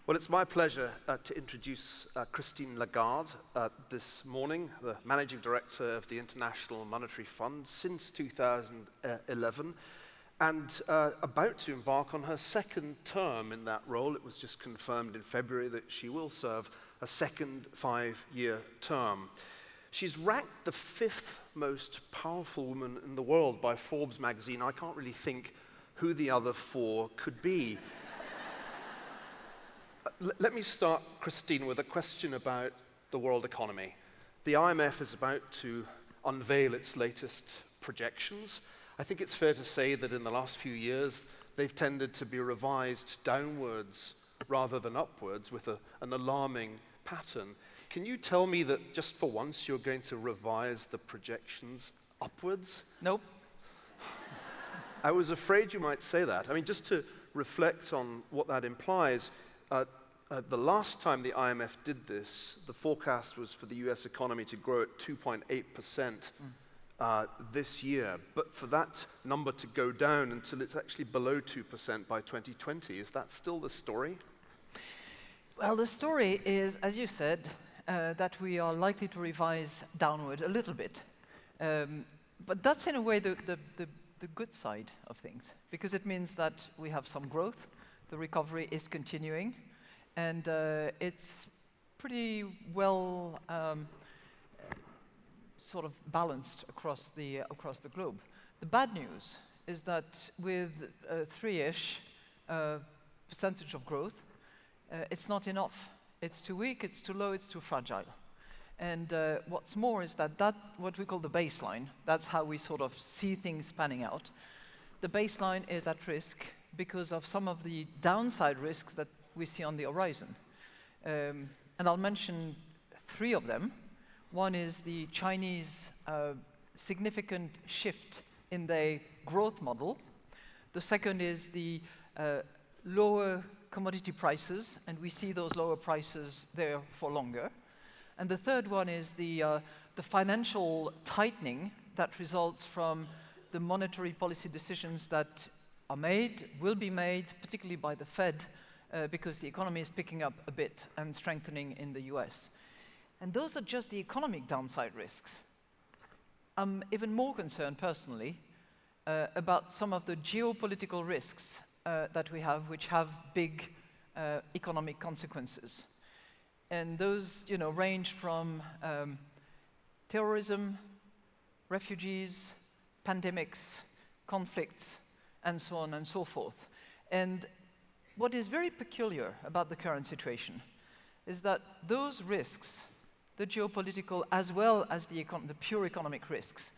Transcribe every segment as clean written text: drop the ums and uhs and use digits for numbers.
Well, it's my pleasure to introduce Christine Lagarde this morning, the Managing Director of the International Monetary Fund since 2011, and about to embark on her second term in that role. It was just confirmed in February that she will serve a second 5-year term. She's ranked the 5th most powerful woman in the world by Forbes magazine. I can't really think who the other 4 could be. Let me start, Christine, with a question about the world economy. The IMF is about to unveil its latest projections. I think it's fair to say that in the last few years, they've tended to be revised downwards rather than upwards with an alarming pattern. Can you tell me that just for once you're going to revise the projections upwards? Nope. I was afraid you might say that. I mean, just to reflect on what that implies, the last time the IMF did this, the forecast was for the US economy to grow at 2.8% this year, but for that number to go down until it's actually below 2% by 2020. Is that still the story? Well, the story is, as you said, that we are likely to revise downward a little bit. But that's in a way the good side of things, because it means that we have some growth, the recovery is continuing, and it's pretty well sort of balanced across the globe. The bad news is that with 3-ish percentage of growth, it's not enough. It's too weak, it's too low, it's too fragile. And what's more is that what we call the baseline, that's how we sort of see things panning out. The baseline is at risk because of some of the downside risks that we see on the horizon. And I'll mention 3 of them. One is the Chinese significant shift in their growth model. The second is the lower commodity prices, and we see those lower prices there for longer. And the third one is the financial tightening that results from the monetary policy decisions that are made, will be made, particularly by the Fed, because the economy is picking up a bit and strengthening in the US. And those are just the economic downside risks. I'm even more concerned personally about some of the geopolitical risks that we have, which have big economic consequences. And those, range from terrorism, refugees, pandemics, conflicts, and so on and so forth. And what is very peculiar about the current situation is that those risks, the geopolitical as well as the pure economic risks,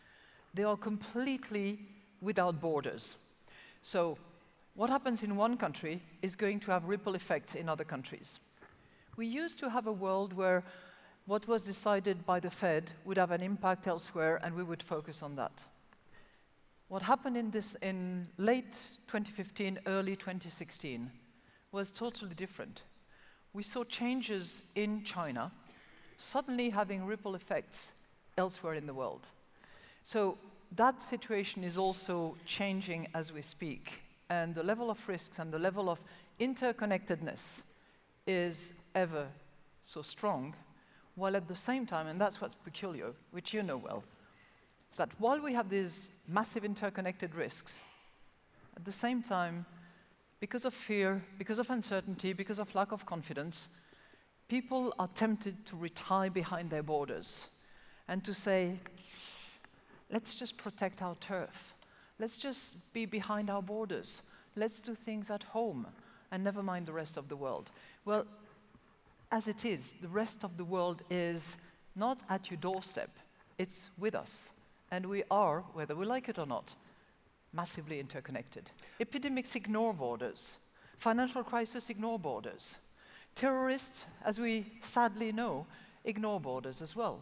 they are completely without borders. So what happens in one country is going to have ripple effects in other countries. We used to have a world where what was decided by the Fed would have an impact elsewhere, and we would focus on that. What happened in late 2015, early 2016, was totally different. We saw changes in China suddenly having ripple effects elsewhere in the world. So that situation is also changing as we speak, and the level of risks and the level of interconnectedness is ever so strong, while at the same time, and that's what's peculiar, which you know well, is that while we have these massive interconnected risks, at the same time, because of fear, because of uncertainty, because of lack of confidence, people are tempted to retire behind their borders and to say, let's just protect our turf. Let's just be behind our borders. Let's do things at home and never mind the rest of the world. Well, as it is, the rest of the world is not at your doorstep. It's with us. And we are, whether we like it or not, massively interconnected. Epidemics ignore borders. Financial crises ignore borders. Terrorists, as we sadly know, ignore borders as well.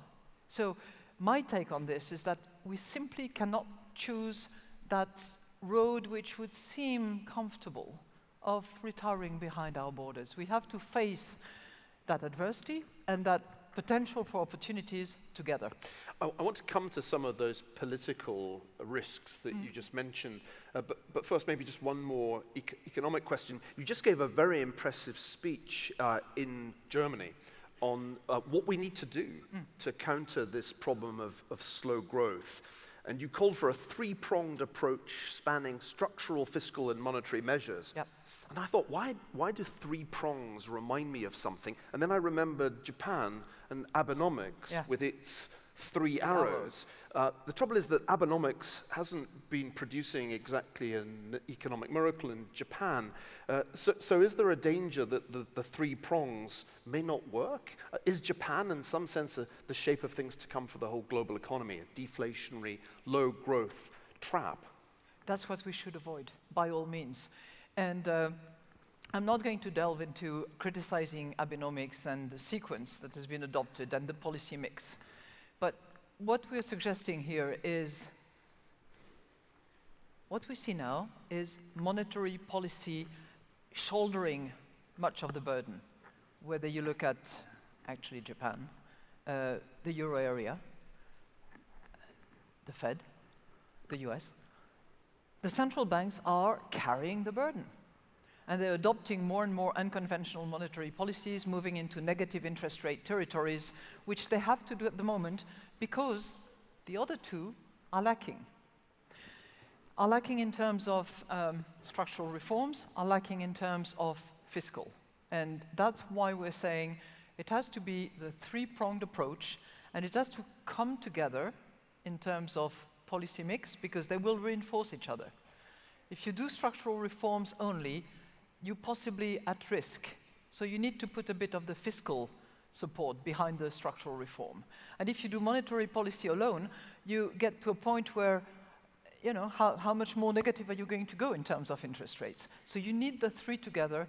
So my take on this is that we simply cannot choose that road which would seem comfortable of retiring behind our borders. We have to face that adversity and that potential for opportunities together. I want to come to some of those political risks that you just mentioned, but first maybe just one more economic question. You just gave a very impressive speech in Germany on what we need to do to counter this problem of slow growth. And you called for a three-pronged approach spanning structural, fiscal, and monetary measures. Yep. And I thought, why do three prongs remind me of something? And then I remembered Japan and Abenomics with its three arrows. The trouble is that Abenomics hasn't been producing exactly an economic miracle in Japan. So is there a danger that the three prongs may not work? Is Japan, in some sense, the shape of things to come for the whole global economy, a deflationary, low growth trap? That's what we should avoid, by all means. And I'm not going to delve into criticizing Abenomics and the sequence that has been adopted and the policy mix. But what we're suggesting here is, what we see now is monetary policy shouldering much of the burden, whether you look at actually Japan, the euro area, the Fed, the US. The central banks are carrying the burden. And they're adopting more and more unconventional monetary policies, moving into negative interest rate territories, which they have to do at the moment because the other two are lacking. Are lacking in terms of structural reforms, are lacking in terms of fiscal. And that's why we're saying it has to be the three-pronged approach, and it has to come together in terms of policy mix, because they will reinforce each other. If you do structural reforms only, you're possibly at risk. So you need to put a bit of the fiscal support behind the structural reform. And if you do monetary policy alone, you get to a point where, you know, how much more negative are you going to go in terms of interest rates? So you need the three together,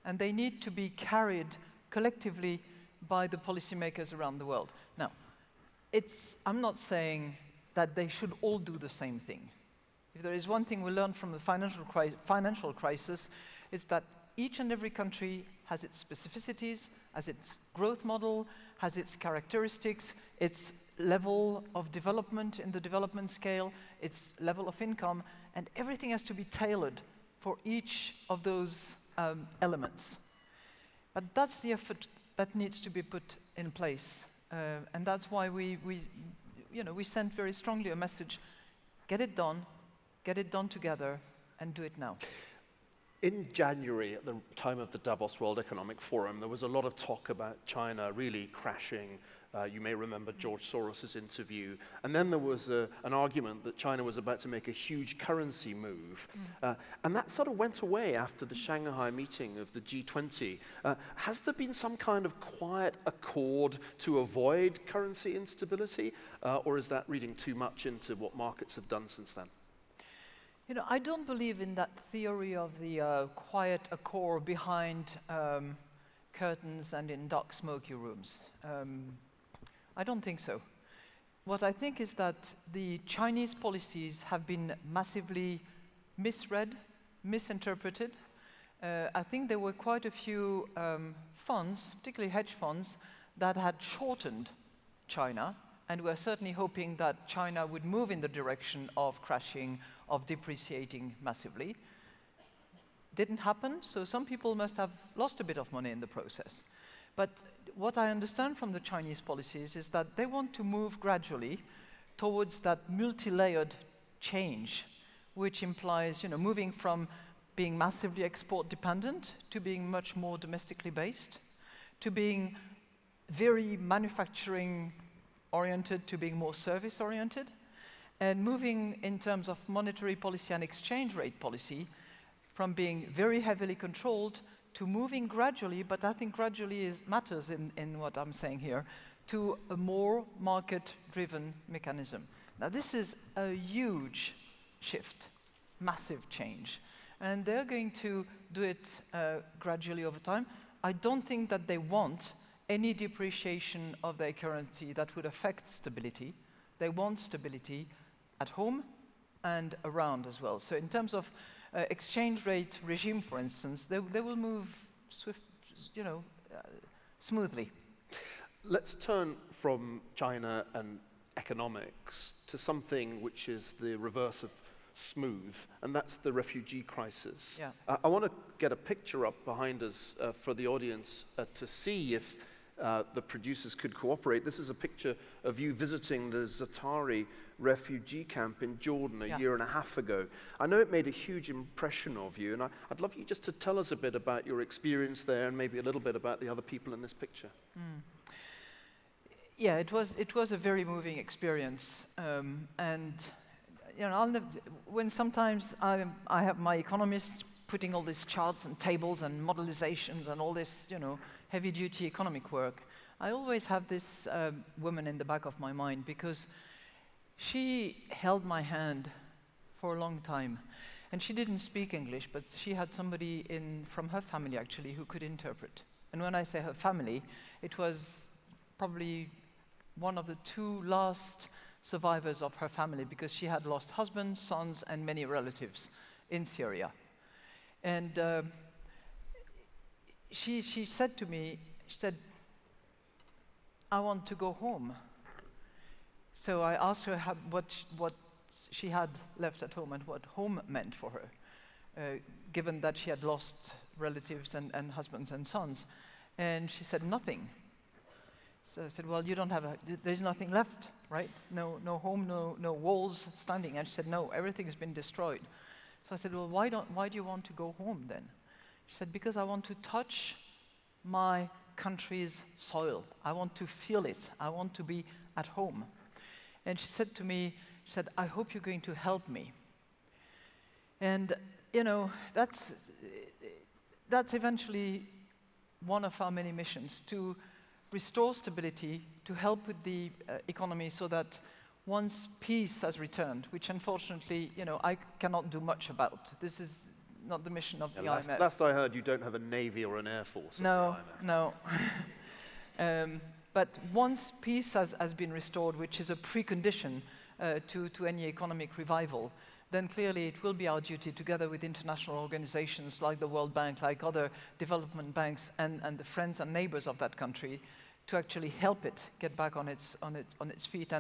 and they need to be carried collectively by the policymakers around the world. Now, I'm not saying that they should all do the same thing. If there is one thing we learned from the financial crisis, is that each and every country has its specificities, has its growth model, has its characteristics, its level of development in the development scale, its level of income, and everything has to be tailored for each of those elements. But that's the effort that needs to be put in place. And that's why we sent very strongly a message: get it done together, and do it now. In January, at the time of the Davos World Economic Forum, there was a lot of talk about China really crashing. You may remember George Soros' interview. And then there was an argument that China was about to make a huge currency move. And that sort of went away after the Shanghai meeting of the G20. Has there been some kind of quiet accord to avoid currency instability? Or is that reading too much into what markets have done since then? You know, I don't believe in that theory of the quiet accord behind curtains and in dark, smoky rooms. I don't think so. What I think is that the Chinese policies have been massively misread, misinterpreted. I think there were quite a few funds, particularly hedge funds, that had shortened China, and were certainly hoping that China would move in the direction of crashing, of depreciating massively. Didn't happen, so some people must have lost a bit of money in the process. But what I understand from the Chinese policies is that they want to move gradually towards that multi-layered change, which implies, you know, moving from being massively export dependent to being much more domestically based, to being very manufacturing oriented to being more service oriented, and moving in terms of monetary policy and exchange rate policy from being very heavily controlled to moving gradually, but I think gradually matters in what I'm saying here, to a more market-driven mechanism. Now this is a huge shift, massive change, and they're going to do it gradually over time. I don't think that they want any depreciation of their currency that would affect stability. They want stability at home and around as well. So in terms of exchange rate regime, for instance, they will move smoothly. let's turn from China and economics to something which is the reverse of smooth, and that's the refugee crisis. Yeah. I want to get a picture up behind us for the audience to see if the producers could cooperate. This is a picture of you visiting the Zatari refugee camp in Jordan a year and a half ago. I know it made a huge impression of you, and I'd love you just to tell us a bit about your experience there and maybe a little bit about the other people in this picture. Yeah, it was a very moving experience, and you know, when sometimes I have my economists putting all these charts and tables and modelizations and all this, you know, heavy-duty economic work, I always have this woman in the back of my mind, because she held my hand for a long time, and she didn't speak English, but she had somebody from her family actually who could interpret. And when I say her family, it was probably one of the two last survivors of her family, because she had lost husbands, sons, and many relatives in Syria. And she said to me, she said, "I want to go home." So I asked her what she had left at home and what home meant for her, given that she had lost relatives and husbands and sons. And she said, "Nothing." So I said, "Well, you don't have there's nothing left, right? No home, no walls standing." And she said, "No, everything has been destroyed." So I said, "Well, why do you want to go home then?" She said, "Because I want to touch my country's soil. I want to feel it. I want to be at home." And she said to me, she said, "I hope you're going to help me." And, you know, that's eventually one of our many missions, to restore stability, to help with the economy, so that once peace has returned, which unfortunately, you know, I cannot do much about. This is not the mission of the IMF. Last I heard, you don't have a navy or an air force. No, no. But once peace has been restored, which is a precondition to any economic revival, then clearly it will be our duty, together with international organizations like the World Bank, like other development banks, and the friends and neighbors of that country, to actually help it get back on its feet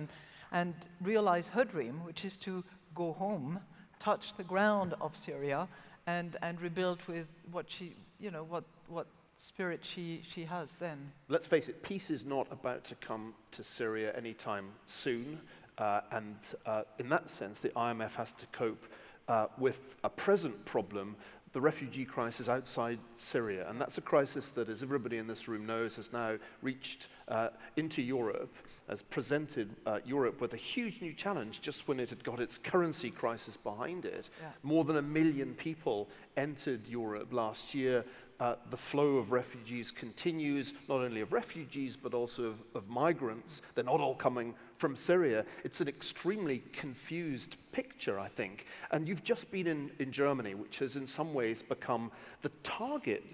and realize her dream, which is to go home, touch the ground of Syria, and rebuild with what she, you know, what spirit she has then. Let's face it, peace is not about to come to Syria anytime soon, and in that sense, the IMF has to cope with a present problem, the refugee crisis outside Syria. And that's a crisis that, as everybody in this room knows, has now reached into Europe, has presented Europe with a huge new challenge just when it had got its currency crisis behind it. Yeah. More than 1 million people entered Europe last year. The flow of refugees continues, not only of refugees, but also of migrants. They're not all coming from Syria. It's an extremely confused picture, I think. And you've just been in Germany, which has in some ways become the target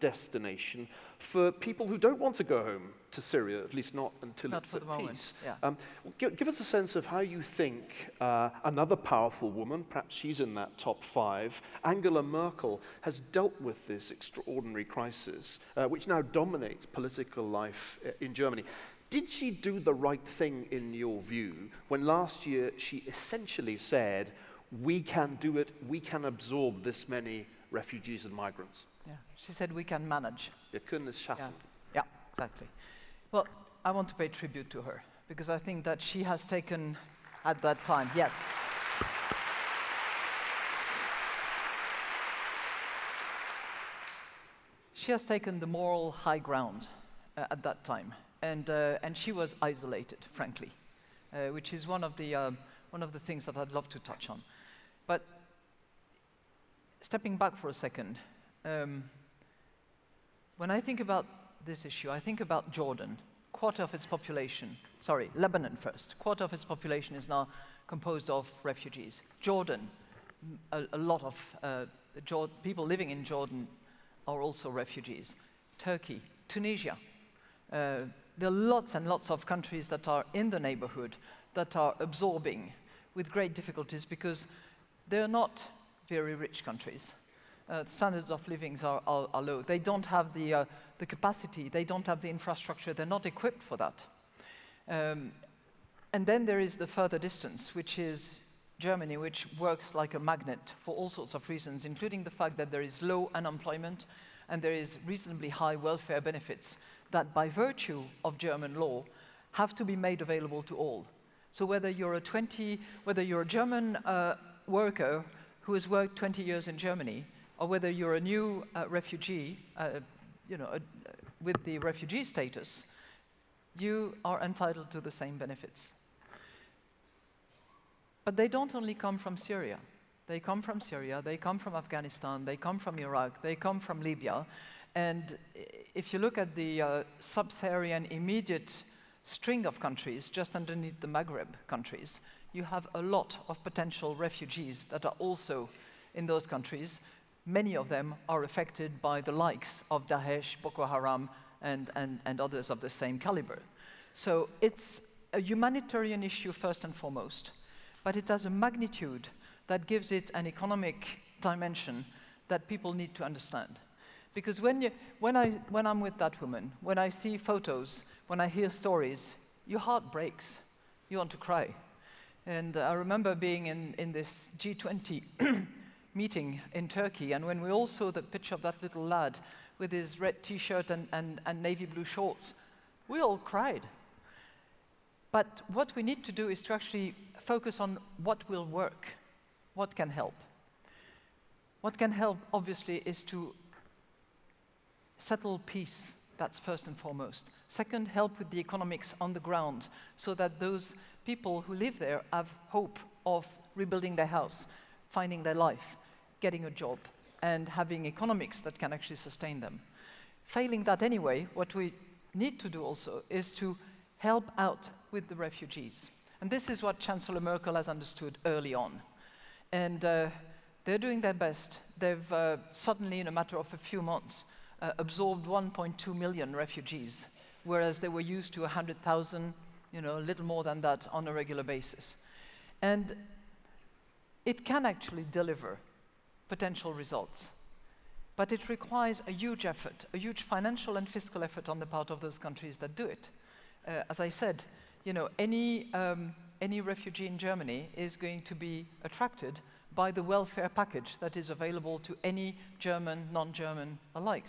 destination for people who don't want to go home to Syria, at least not until it's at peace. Yeah. Give us a sense of how you think another powerful woman, perhaps she's in that top 5, Angela Merkel, has dealt with this extraordinary crisis, which now dominates political life in Germany. Did she do the right thing, in your view, when last year she essentially said, "We can do it, we can absorb this many refugees and migrants"? Yeah, she said we can manage. Wir können es schaffen. Yeah, exactly. Well, I want to pay tribute to her, because I think that she has taken, at that time, yes. She has taken the moral high ground at that time, and she was isolated, frankly, which is one of the things that I'd love to touch on. But stepping back for a second, when I think about this issue, I think about Jordan. Quarter of its population, sorry, Lebanon first. Quarter of its population is now composed of refugees. Jordan, a lot of people living in Jordan are also refugees. Turkey, Tunisia. There are lots and lots of countries that are in the neighborhood that are absorbing with great difficulties, because they're not very rich countries. standards of living are low. They don't have the capacity, they don't have the infrastructure, they're not equipped for that. And then there is the further distance, which is Germany, which works like a magnet for all sorts of reasons, including the fact that there is low unemployment and there is reasonably high welfare benefits that, by virtue of German law, have to be made available to all. So whether you're a German worker who has worked 20 years in Germany, or whether you're a new refugee, with the refugee status, you are entitled to the same benefits. But they don't only come from Syria. They come from Syria, they come from Afghanistan, they come from Iraq, they come from Libya. And if you look at the sub-Saharan immediate string of countries just underneath the Maghreb countries, you have a lot of potential refugees that are also in those countries. Many of them are affected by the likes of Daesh, Boko Haram, and others of the same caliber. So it's a humanitarian issue first and foremost, but it has a magnitude that gives it an economic dimension that people need to understand. Because when I'm with that woman, when I see photos, when I hear stories, your heart breaks. You want to cry. And I remember being in this G20 meeting in Turkey, and when we all saw the picture of that little lad with his red t-shirt and navy blue shorts, we all cried. But what we need to do is to actually focus on what will work, what can help. What can help, obviously, is to settle peace. That's first and foremost. Second, help with the economics on the ground so that those people who live there have hope of rebuilding their house, finding their life, getting a job, and having economics that can actually sustain them. Failing that anyway, what we need to do also is to help out with the refugees. And this is what Chancellor Merkel has understood early on. And they're doing their best. They've suddenly, in a matter of a few months, absorbed 1.2 million refugees, whereas they were used to 100,000, a little more than that on a regular basis. And it can actually deliver potential results. But it requires a huge effort, a huge financial and fiscal effort on the part of those countries that do it. As I said, any refugee in Germany is going to be attracted by the welfare package that is available to any German, non-German alike.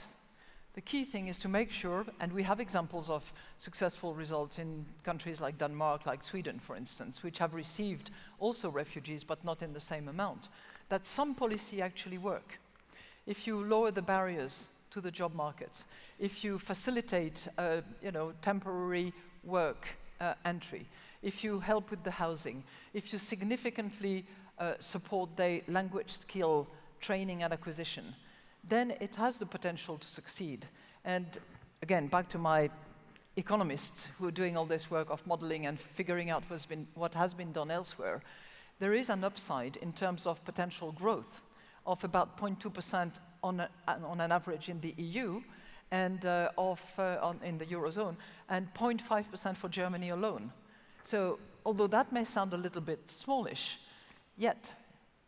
The key thing is to make sure, and we have examples of successful results in countries like Denmark, like Sweden, for instance, which have received also refugees, but not in the same amount, that some policy actually work. If you lower the barriers to the job markets, if you facilitate, temporary work entry, if you help with the housing, if you significantly support their language skill training and acquisition, then it has the potential to succeed. And again, back to my economists who are doing all this work of modeling and figuring out what has been done elsewhere, there is an upside in terms of potential growth of about 0.2% on an average in the EU and in the Eurozone, and 0.5% for Germany alone. So although that may sound a little bit smallish, yet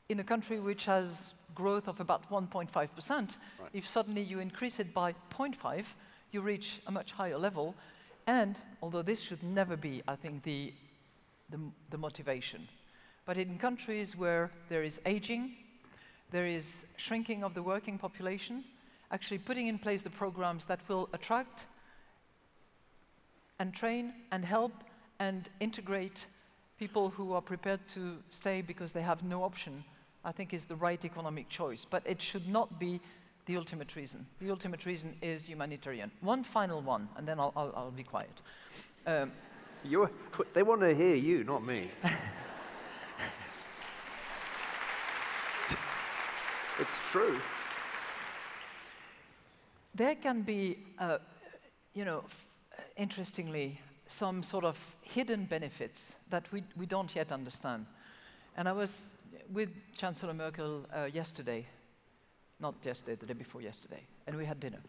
in a country which has growth of about 1.5%, right, if suddenly you increase it by 0.5, you reach a much higher level. And although this should never be, I think, the motivation, but in countries where there is aging, there is shrinking of the working population, actually putting in place the programs that will attract and train and help and integrate people who are prepared to stay because they have no option, I think is the right economic choice. But it should not be the ultimate reason. The ultimate reason is humanitarian. One final one, and then I'll be quiet. They want to hear you, not me. It's true. There can be, interestingly, some sort of hidden benefits that we don't yet understand. And I was with Chancellor Merkel yesterday, not yesterday, the day before yesterday, and we had dinner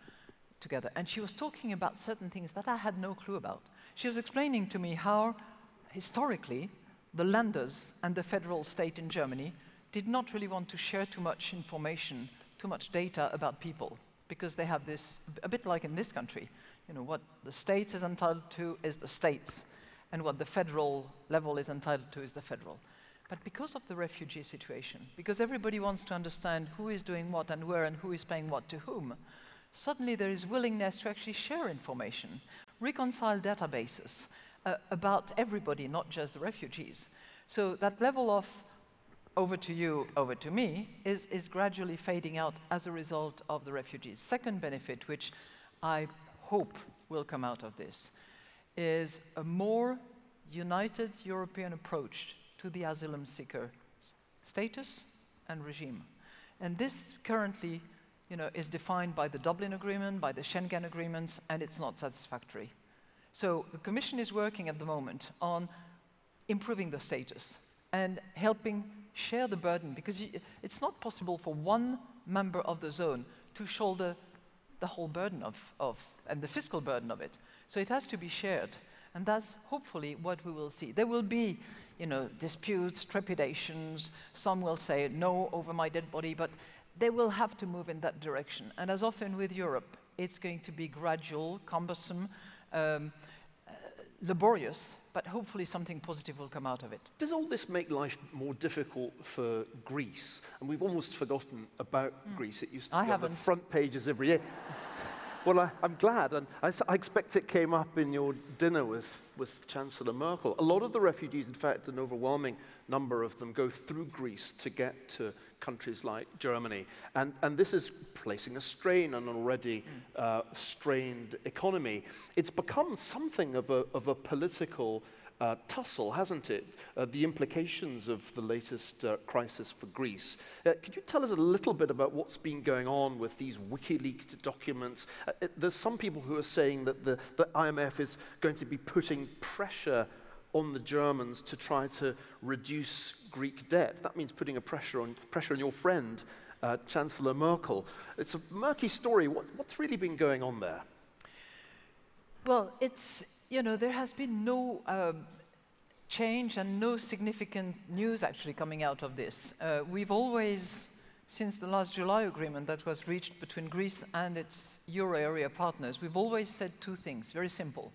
together. And she was talking about certain things that I had no clue about. She was explaining to me how, historically, the Länders and the federal state in Germany did not really want to share too much information too much data about people, because they have this, a bit like in this country, you know, what the states is entitled to is the states, and what the federal level is entitled to is the federal. But because of the refugee situation, because everybody wants to understand who is doing what and where and who is paying what to whom, suddenly there is willingness to actually share information, reconcile databases about everybody, not just the refugees. So that level of over to you, over to me, is gradually fading out as a result of the refugees. Second benefit, which I hope will come out of this, is a more united European approach to the asylum seeker status and regime. And this currently, you know, is defined by the Dublin Agreement, by the Schengen agreements, and it's not satisfactory. So the Commission is working at the moment on improving the status and helping share the burden, because it's not possible for one member of the zone to shoulder the whole burden and the fiscal burden of it. So it has to be shared, and that's hopefully what we will see. There will be, you know, disputes, trepidations. Some will say no over my dead body, but they will have to move in that direction. And as often with Europe, it's going to be gradual, cumbersome, laborious, but hopefully something positive will come out of it. Does all this make life more difficult for Greece? And we've almost forgotten about Greece. It used to be on the front pages every year. Well, I'm glad, and I expect it came up in your dinner with Chancellor Merkel. A lot of the refugees, in fact, an overwhelming number of them, go through Greece to get to countries like Germany. And this is placing a strain on an already strained economy. It's become something of a political tussle, hasn't it? The implications of the latest crisis for Greece. Could you tell us a little bit about what's been going on with these WikiLeaks documents? There's some people who are saying that the IMF is going to be putting pressure on the Germans to try to reduce Greek debt. That means putting a pressure on your friend, Chancellor Merkel. It's a murky story. What's really been going on there? Well, it's, you know, there has been no change and no significant news actually coming out of this. We've always, since the last July agreement that was reached between Greece and its euro area partners, we've always said two things, very simple.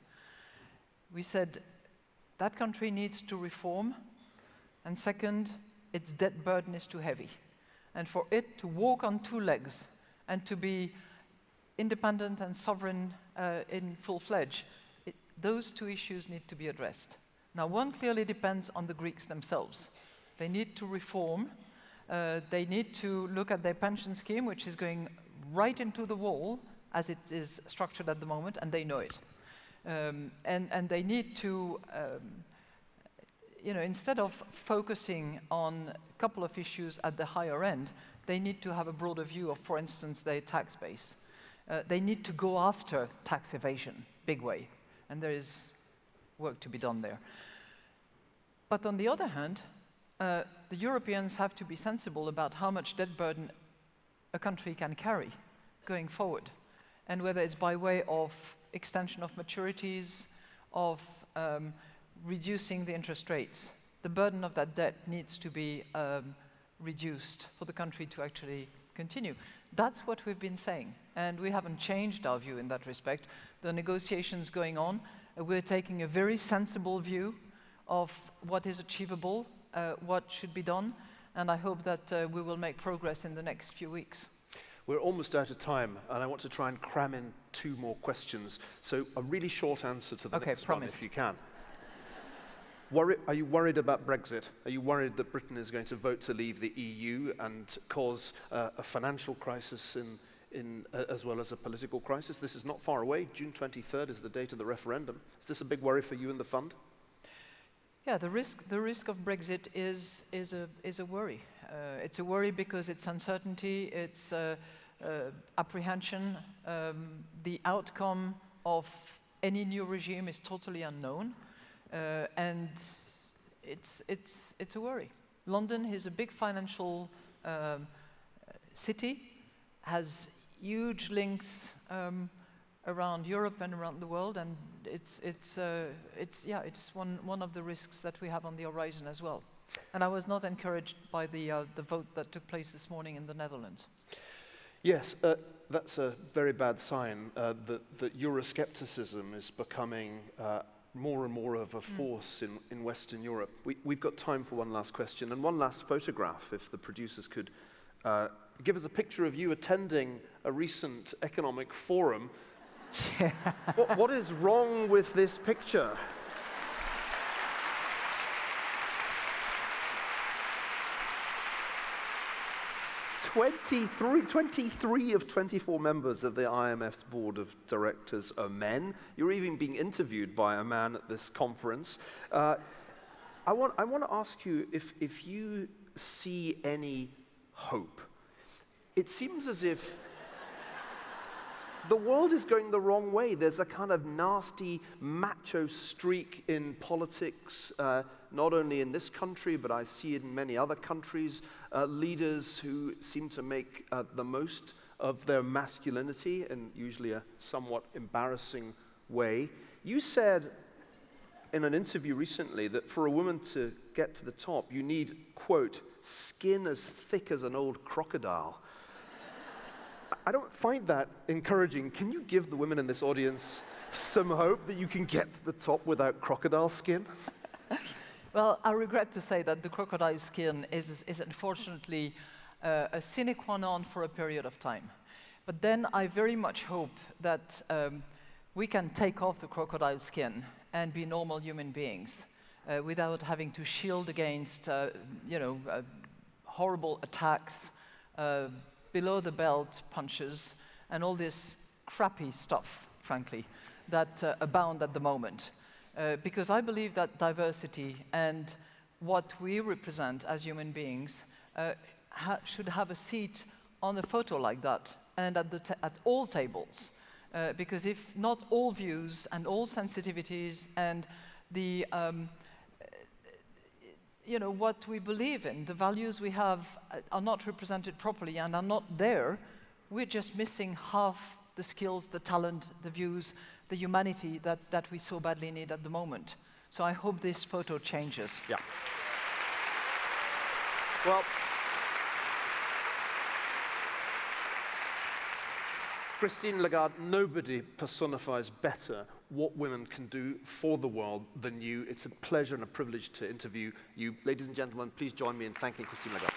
We said that country needs to reform, and second, its debt burden is too heavy. And for it to walk on two legs and to be independent and sovereign in full-fledged, those two issues need to be addressed. Now, one clearly depends on the Greeks themselves. They need to reform. They need to look at their pension scheme, which is going right into the wall as it is structured at the moment, and they know it. And they need to, you know, instead of focusing on a couple of issues at the higher end, they need to have a broader view of, for instance, their tax base. They need to go after tax evasion, big way, and there is work to be done there. But on the other hand, the Europeans have to be sensible about how much debt burden a country can carry going forward, and whether it's by way of extension of maturities, of reducing the interest rates. The burden of that debt needs to be reduced for the country to actually continue. That's what we've been saying, and we haven't changed our view in that respect. The negotiations going on, we're taking a very sensible view of what is achievable, what should be done, and I hope that we will make progress in the next few weeks. We're almost out of time, and I want to try and cram in two more questions. So a really short answer to the next one, if you can. Are you worried about Brexit? Are you worried that Britain is going to vote to leave the EU and cause a financial crisis as well as a political crisis? This is not far away. June 23rd is the date of the referendum. Is this a big worry for you and the fund? Yeah, the risk of Brexit is a worry. It's a worry because it's uncertainty, it's apprehension. The outcome of any new regime is totally unknown, and it's a worry. London is a big financial city, has huge links around Europe and around the world, and it's one of the risks that we have on the horizon as well. And I was not encouraged by the vote that took place this morning in the Netherlands. Yes, that's a very bad sign that Euroscepticism is becoming more and more of a force in Western Europe. We've got time for one last question and one last photograph, if the producers could give us a picture of you attending a recent economic forum. What is wrong with this picture? 23 of 24 members of the IMF's board of directors are men. You're even being interviewed by a man at this conference. I want to ask you if you see any hope. It seems as if the world is going the wrong way. There's a kind of nasty macho streak in politics, not only in this country, but I see it in many other countries. Leaders who seem to make the most of their masculinity in usually a somewhat embarrassing way. You said in an interview recently that for a woman to get to the top, you need, quote, skin as thick as an old crocodile. I don't find that encouraging. Can you give the women in this audience some hope that you can get to the top without crocodile skin? Well, I regret to say that the crocodile skin is unfortunately a sine qua non for a period of time. But then I very much hope that we can take off the crocodile skin and be normal human beings without having to shield against, horrible attacks, below the belt punches, and all this crappy stuff, frankly, that abound at the moment. Because I believe that diversity and what we represent as human beings should have a seat on a photo like that and at all tables. Because if not all views and all sensitivities and the what we believe in, the values we have are not represented properly and are not there, we're just missing half the skills, the talent, the views, the humanity that we so badly need at the moment. So I hope this photo changes. Yeah. Well, Christine Lagarde, nobody personifies better what women can do for the world than you. It's a pleasure and a privilege to interview you. Ladies and gentlemen, please join me in thanking Christine Lagarde.